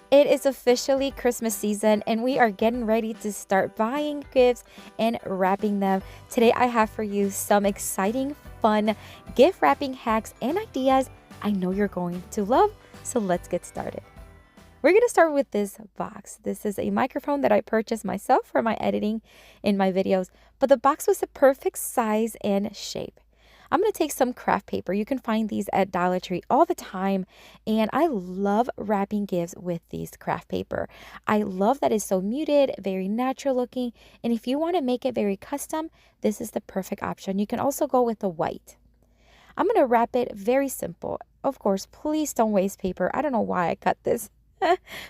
It is officially Christmas season and we are getting ready to start buying gifts and wrapping them. Today I have for you some exciting, fun gift wrapping hacks and ideas I know you're going to love. So let's get started. We're going to start with this box. This is a microphone that I purchased myself for my editing in my videos, but the box was the perfect size and shape. I'm going to take some craft paper. You can find these at Dollar Tree all the time. And I love wrapping gifts with these craft paper. I love that it's so muted, very natural looking. And if you want to make it very custom, this is the perfect option. You can also go with the white. I'm going to wrap it very simple. Of course, please don't waste paper. I don't know why I cut this.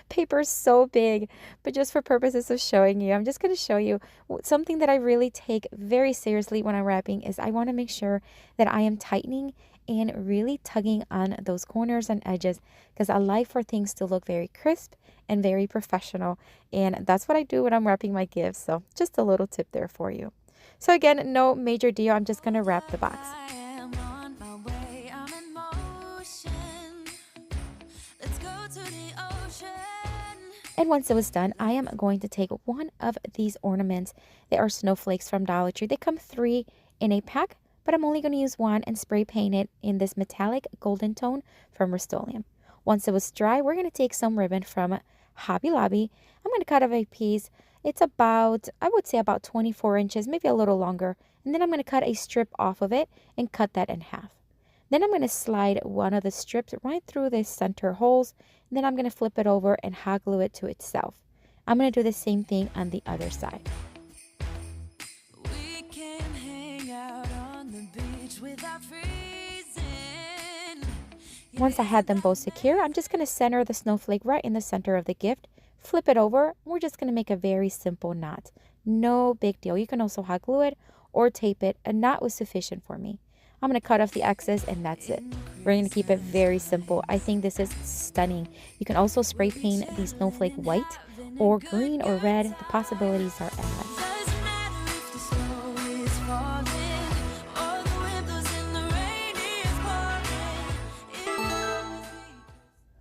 Paper is so big, but just for purposes of showing you, I'm just going to show you something that I really take very seriously when I'm wrapping is I want to make sure that I am tightening and really tugging on those corners and edges because I like for things to look very crisp and very professional, and that's what I do when I'm wrapping my gifts. So just a little tip there for you. So again, no major deal. I'm just going to wrap the box. And once it was done, I am going to take one of these ornaments. They are snowflakes from Dollar Tree. They come 3 in a pack, but I'm only going to use one and spray paint it in this metallic golden tone from Rust-Oleum. Once it was dry, we're going to take some ribbon from Hobby Lobby. I'm going to cut off a piece. It's about, I would say about 24 inches, maybe a little longer. And then I'm going to cut a strip off of it and cut that in half. Then I'm going to slide one of the strips right through the center holes. And then I'm going to flip it over and hot glue it to itself. I'm going to do the same thing on the other side. We can hang out on the beach without freezing. Once I had them both secure, I'm just going to center the snowflake right in the center of the gift. Flip it over. We're just going to make a very simple knot. No big deal. You can also hot glue it or tape it. A knot was sufficient for me. I'm going to cut off the excess and that's it. We're going to keep it very simple. I think this is stunning. You can also spray paint the snowflake white or green or red. The possibilities are endless.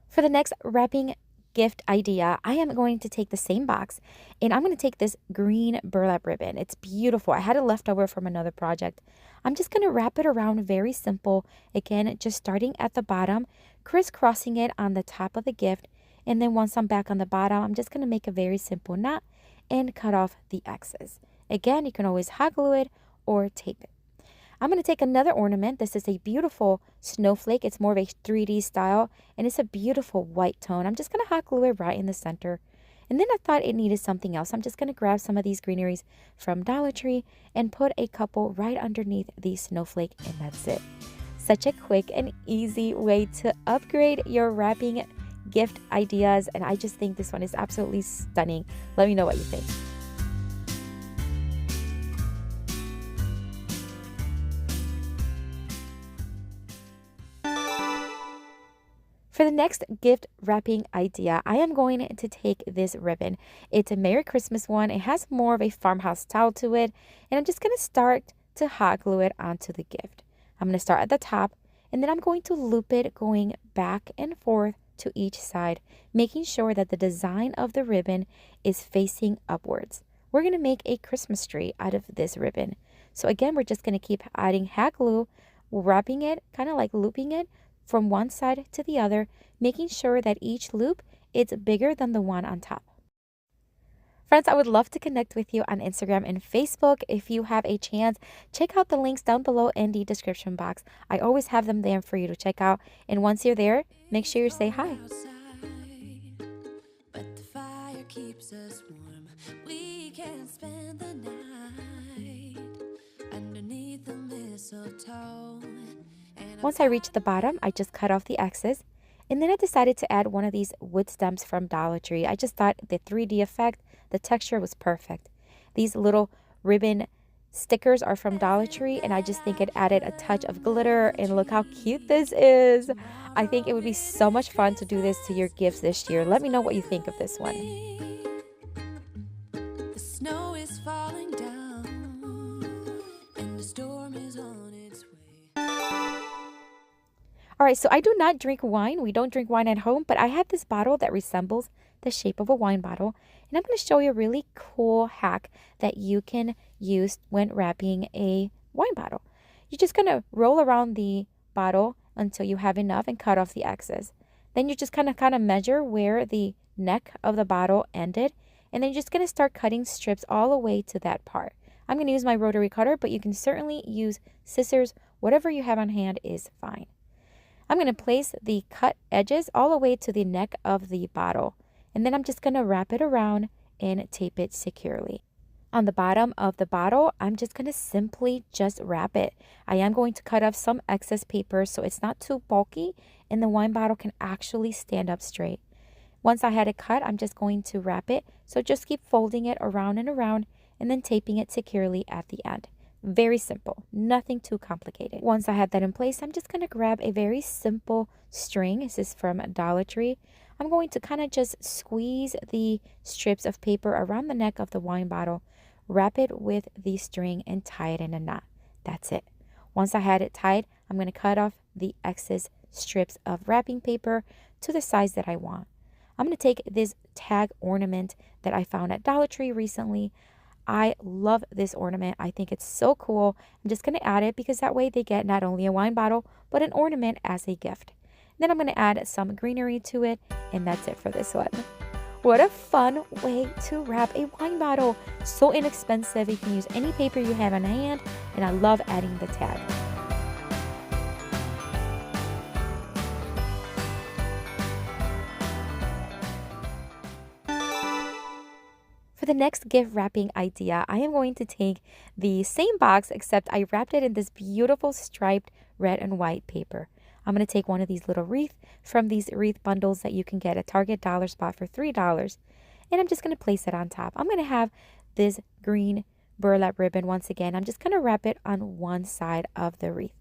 For the next wrapping gift idea, I am going to take the same box and I'm going to take this green burlap ribbon. It's beautiful. I had it left over from another project. I'm just going to wrap it around very simple. Again, just starting at the bottom, crisscrossing it on the top of the gift. And then once I'm back on the bottom, I'm just going to make a very simple knot and cut off the excess. Again, you can always hot glue it or tape it. I'm going to take another ornament. This is a beautiful snowflake. It's more of a 3D style, and it's a beautiful white tone. I'm just going to hot glue it right in the center. And then I thought it needed something else. I'm just going to grab some of these greeneries from Dollar Tree and put a couple right underneath the snowflake, and that's it. Such a quick and easy way to upgrade your wrapping gift ideas, and I just think this one is absolutely stunning. Let me know what you think. For the next gift wrapping idea, I am going to take this ribbon. It's a Merry Christmas one. It has more of a farmhouse style to it. And I'm just going to start to hot glue it onto the gift. I'm going to start at the top and then I'm going to loop it going back and forth to each side, making sure that the design of the ribbon is facing upwards. We're going to make a Christmas tree out of this ribbon. So again, we're just going to keep adding hot glue, wrapping it, kind of like looping it from one side to the other, making sure that each loop is bigger than the one on top. Friends, I would love to connect with you on Instagram and Facebook. If you have a chance, check out the links down below in the description box. I always have them there for you to check out. And once you're there, make sure you say hi. But the fire keeps us warm. We can spend the night underneath the mistletoe. Once I reached the bottom, I just cut off the excess. And then I decided to add one of these wood stamps from Dollar Tree. I just thought the 3D effect, the texture was perfect. These little ribbon stickers are from Dollar Tree, and I just think it added a touch of glitter. And look how cute this is. I think it would be so much fun to do this to your gifts this year. Let me know what you think of this one. The snow is falling down, and the storm is on its way. Alright, so I do not drink wine. We don't drink wine at home, but I have this bottle that resembles the shape of a wine bottle. And I'm going to show you a really cool hack that you can use when wrapping a wine bottle. You're just going to roll around the bottle until you have enough and cut off the excess. Then you're just kind of measure where the neck of the bottle ended. And then you're just going to start cutting strips all the way to that part. I'm going to use my rotary cutter, but you can certainly use scissors. Whatever you have on hand is fine. I'm going to place the cut edges all the way to the neck of the bottle. And then I'm just going to wrap it around and tape it securely. On the bottom of the bottle, I'm just going to simply just wrap it. I am going to cut off some excess paper so it's not too bulky and the wine bottle can actually stand up straight. Once I had it cut, I'm just going to wrap it. So just keep folding it around and around and then taping it securely at the end. Very simple, nothing too complicated. Once I have that in place, I'm just going to grab a very simple string. This is from Dollar Tree. I'm going to kind of just squeeze the strips of paper around the neck of the wine bottle, wrap it with the string and tie it in a knot. That's it. Once I had it tied, I'm going to cut off the excess strips of wrapping paper to the size that I want. I'm going to take this tag ornament that I found at Dollar Tree recently. I love this ornament. I think it's so cool. I'm just going to add it because that way they get not only a wine bottle, but an ornament as a gift. Then I'm going to add some greenery to it, and that's it for this one. What a fun way to wrap a wine bottle. So inexpensive. You can use any paper you have on hand, and I love adding the tag. For the next gift wrapping idea, I am going to take the same box, except I wrapped it in this beautiful striped red and white paper. I'm going to take one of these little wreaths from these wreath bundles that you can get at Target Dollar Spot for $3. And I'm just going to place it on top. I'm going to have this green burlap ribbon once again. I'm just going to wrap it on one side of the wreath.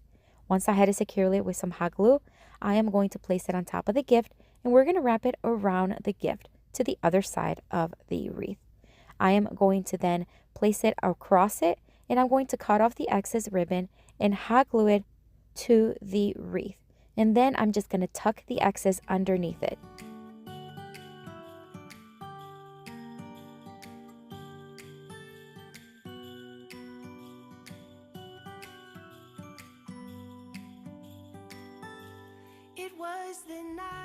Once I had it securely with some hot glue, I am going to place it on top of the gift. And we're going to wrap it around the gift to the other side of the wreath. I am going to then place it across it. And I'm going to cut off the excess ribbon and hot glue it to the wreath. And then I'm just going to tuck the excess underneath it.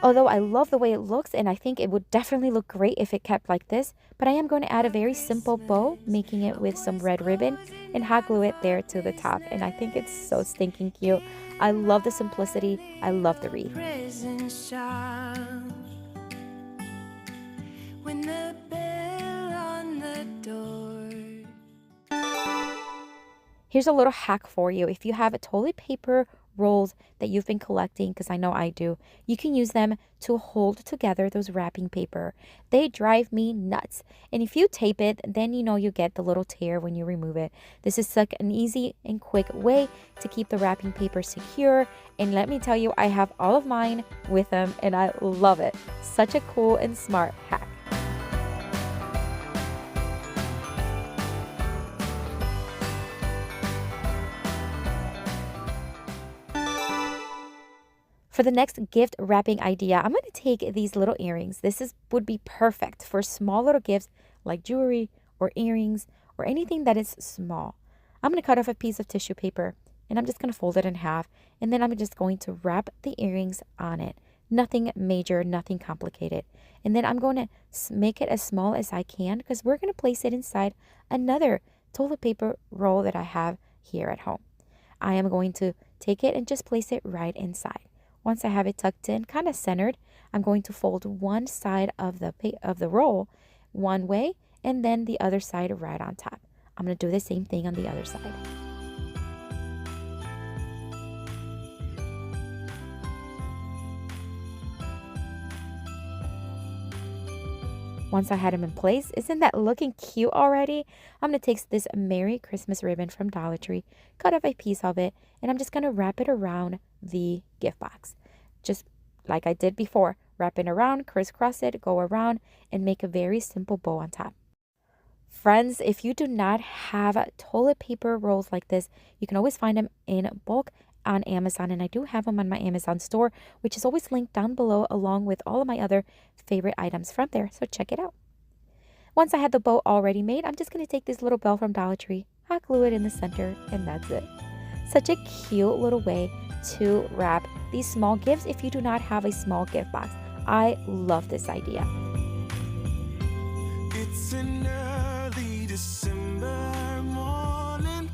Although I love the way it looks and I think it would definitely look great if it kept like this, but I am going to add a very simple bow, making it with some red ribbon and hot glue it there to the top. And I think it's so stinking cute. I love the simplicity. I love the wreath. Here's a little hack for you. If you have a toilet paper rolls that you've been collecting, because I know I do, you can use them to hold together those wrapping paper. They drive me nuts. And if you tape it, then you know you get the little tear when you remove it. This is such an easy and quick way to keep the wrapping paper secure. And let me tell you, I have all of mine with them and I love it. Such a cool and smart hack. For the next gift wrapping idea, I'm going to take these little earrings. Would be perfect for small little gifts like jewelry or earrings or anything that is small. I'm going to cut off a piece of tissue paper and I'm just going to fold it in half. And then I'm just going to wrap the earrings on it. Nothing major, nothing complicated. And then I'm going to make it as small as I can because we're going to place it inside another toilet paper roll that I have here at home. I am going to take it and just place it right inside. Once I have it tucked in, kind of centered, I'm going to fold one side of the roll one way and then the other side right on top. I'm going to do the same thing on the other side. Once I had them in place, isn't that looking cute already? I'm going to take this Merry Christmas ribbon from Dollar Tree, cut off a piece of it, and I'm just going to wrap it around the gift box. Just like I did before, wrap it around, crisscross it, go around, and make a very simple bow on top. Friends, if you do not have toilet paper rolls like this, you can always find them in bulk on Amazon, and I do have them on my Amazon store, which is always linked down below along with all of my other favorite items from there, so check it out. Once I had the bow already made, I'm just going to take this little bell from Dollar Tree, hot glue it in the center, and that's it. Such a cute little way to wrap these small gifts if you do not have a small gift box. I love this idea. It's an early December morning.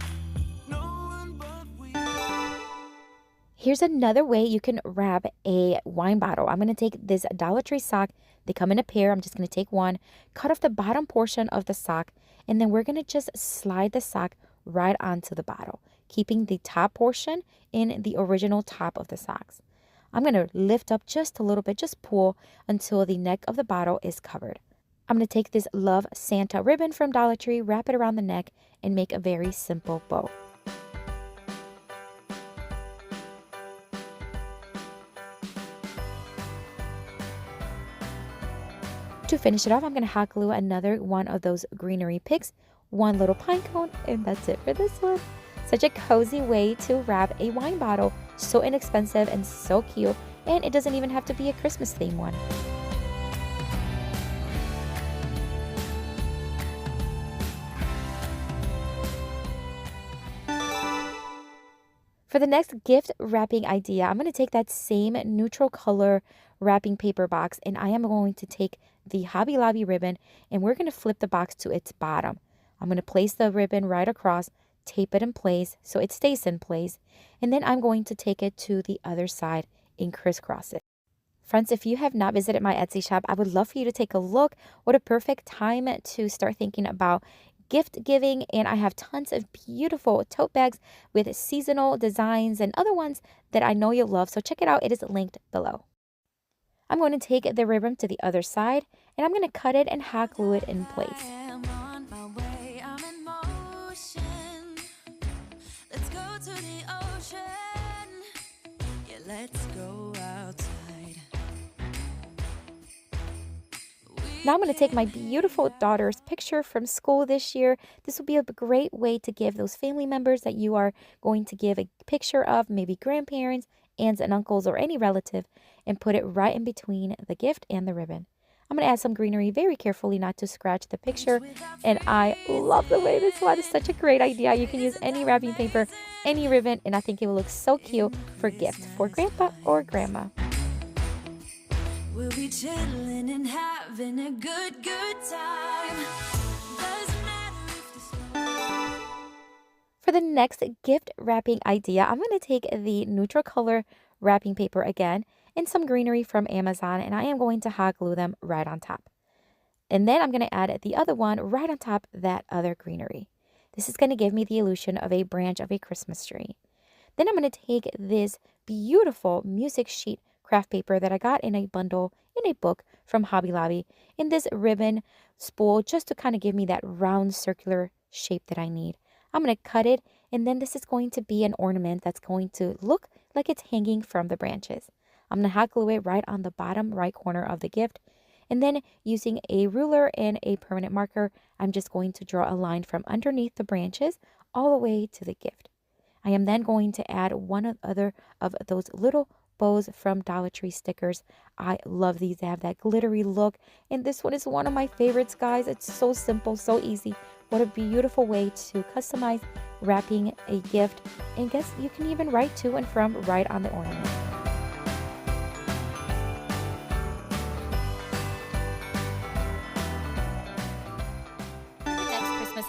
Here's another way you can wrap a wine bottle. I'm going to take this Dollar Tree sock. They come in a pair. I'm just going to take one, cut off the bottom portion of the sock, and then we're going to just slide the sock right onto the bottle, keeping the top portion in the original top of the socks. I'm going to lift up just a little bit, just pull until the neck of the bottle is covered. I'm going to take this Love Santa ribbon from Dollar Tree, wrap it around the neck, and make a very simple bow. To finish it off, I'm going to hot glue another one of those greenery picks, one little pine cone, and that's it for this one. Such a cozy way to wrap a wine bottle, so inexpensive and so cute, and it doesn't even have to be a Christmas themed one. For the next gift wrapping idea, I'm going to take that same neutral color wrapping paper box, and I am going to take the Hobby Lobby ribbon, and we're going to flip the box to its bottom. I'm going to place the ribbon right across, tape it in place so it stays in place, and then I'm going to take it to the other side and crisscross it. Friends, if you have not visited my Etsy shop, I would love for you to take a look. What a perfect time to start thinking about gift giving, and I have tons of beautiful tote bags with seasonal designs and other ones that I know you'll love, so check it out. It is linked below. I'm going to take the ribbon to the other side, and I'm going to cut it and hot glue it in place. Now I'm going to take my beautiful daughter's picture from school this year. This will be a great way to give those family members that you are going to give a picture of, maybe grandparents, aunts and uncles, or any relative, and put it right in between the gift and the ribbon. I'm going to add some greenery very carefully not to scratch the picture, and I love the way this one is such a great idea. You can use any wrapping paper, any ribbon, and I think it will look so cute for gift for grandpa or grandma. We'll be chilling and having a good time. For the next gift wrapping idea, I'm going to take the neutral color wrapping paper again and some greenery from Amazon, and I am going to hot glue them right on top. And then I'm going to add the other one right on top of that other greenery. This is going to give me the illusion of a branch of a Christmas tree. Then I'm going to take this beautiful music sheet craft paper that I got in a bundle in a book from Hobby Lobby in this ribbon spool, just to kind of give me that round circular shape that I need. I'm going to cut it, and then this is going to be an ornament that's going to look like it's hanging from the branches. I'm going to hot glue it right on the bottom right corner of the gift, and then using a ruler and a permanent marker, I'm just going to draw a line from underneath the branches all the way to the gift. I am then going to add one other of those little bows from Dollar Tree stickers. I love these. They have that glittery look, and this one is one of my favorites, guys. It's so simple, so easy. What a beautiful way to customize wrapping a gift, and guess you can even write to and from right on the ornament.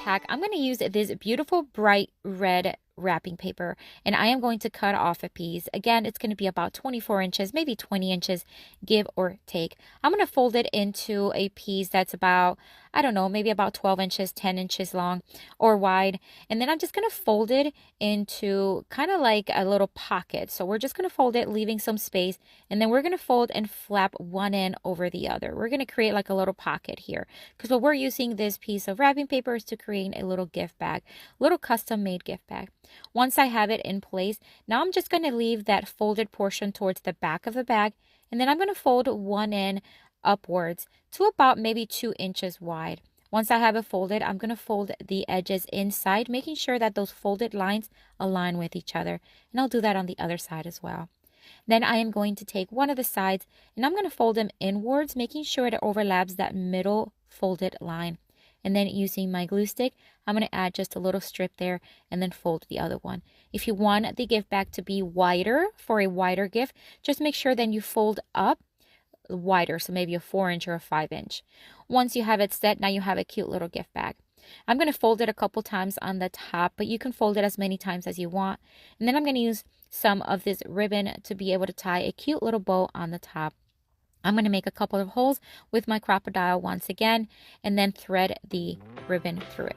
Hack, I'm going to use this beautiful bright red wrapping paper, and I am going to cut off a piece. Again, it's going to be about 24 inches, maybe 20 inches, give or take. I'm going to fold it into a piece that's about, I don't know, maybe about 12 inches, 10 inches long or wide. And then I'm just going to fold it into kind of like a little pocket. So we're just going to fold it, leaving some space, and then we're going to fold and flap one end over the other. We're going to create like a little pocket here, because what we're using this piece of wrapping paper is to create a little gift bag, little custom made gift bag. Once I have it in place, now I'm just going to leave that folded portion towards the back of the bag, and then I'm going to fold one end upwards to about maybe 2 inches wide. Once I have it folded, I'm going to fold the edges inside, making sure that those folded lines align with each other. And I'll do that on the other side as well. Then I am going to take one of the sides and I'm going to fold them inwards, making sure it overlaps that middle folded line. And then using my glue stick, I'm going to add just a little strip there and then fold the other one. If you want the gift bag to be wider for a wider gift, just make sure then you fold up wider, so maybe a 4-inch or a 5-inch. Once you have it set, now you have a cute little gift bag. I'm going to fold it a couple times on the top, but you can fold it as many times as you want. And then I'm going to use some of this ribbon to be able to tie a cute little bow on the top. I'm going to make a couple of holes with my crocodile once again, and then thread the ribbon through it.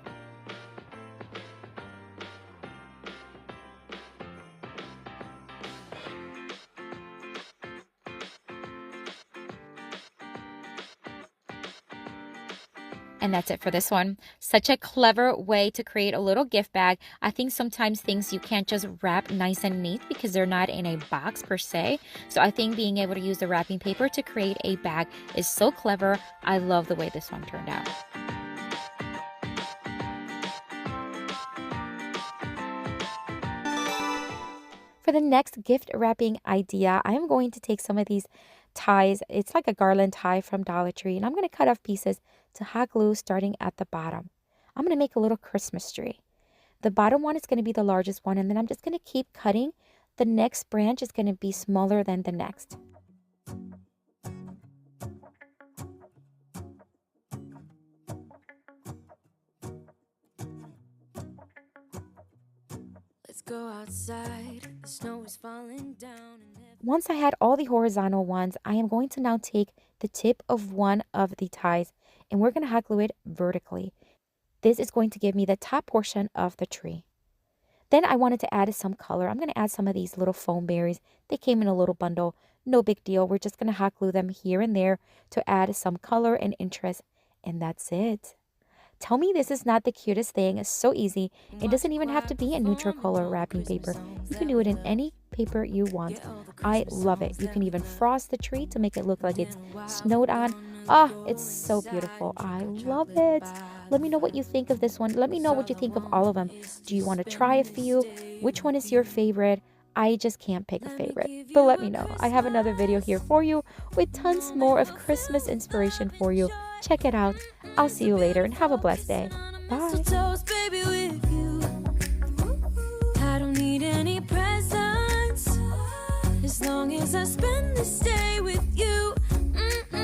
And that's it for this one. Such a clever way to create a little gift bag. I think sometimes things you can't just wrap nice and neat because they're not in a box per se. So I think being able to use the wrapping paper to create a bag is so clever. I love the way this one turned out. For the next gift wrapping idea, I am going to take some of these ties. It's like a garland tie from Dollar Tree, and I'm going to cut off pieces to hot glue starting at the bottom. I'm going to make a little Christmas tree. The bottom one is going to be the largest one, and then I'm just going to keep cutting. The next branch is going to be smaller than the next. Let's go outside. The snow is falling down. Once I had all the horizontal ones, I am going to now take the tip of one of the ties and we're going to hot glue it vertically. This is going to give me the top portion of the tree. Then I wanted to add some color. I'm going to add some of these little foam berries. They came in a little bundle. No big deal. We're just going to hot glue them here and there to add some color and interest. And that's it. Tell me this is not the cutest thing. It's so easy. It doesn't even have to be a neutral color wrapping paper. You can do it in any paper you want. I love it. You can even frost the tree to make it look like it's snowed on. Ah, it's so beautiful. I love it. Let me know what you think of this one. Let me know what you think of all of them. Do you want to try a few? Which one is your favorite? I just can't pick a favorite, but let me know. I have another video here for you with tons more of Christmas inspiration for you. Check it out. I'll see you later and have a blessed day. Bye. I don't need any presents as long as I spend this day with you.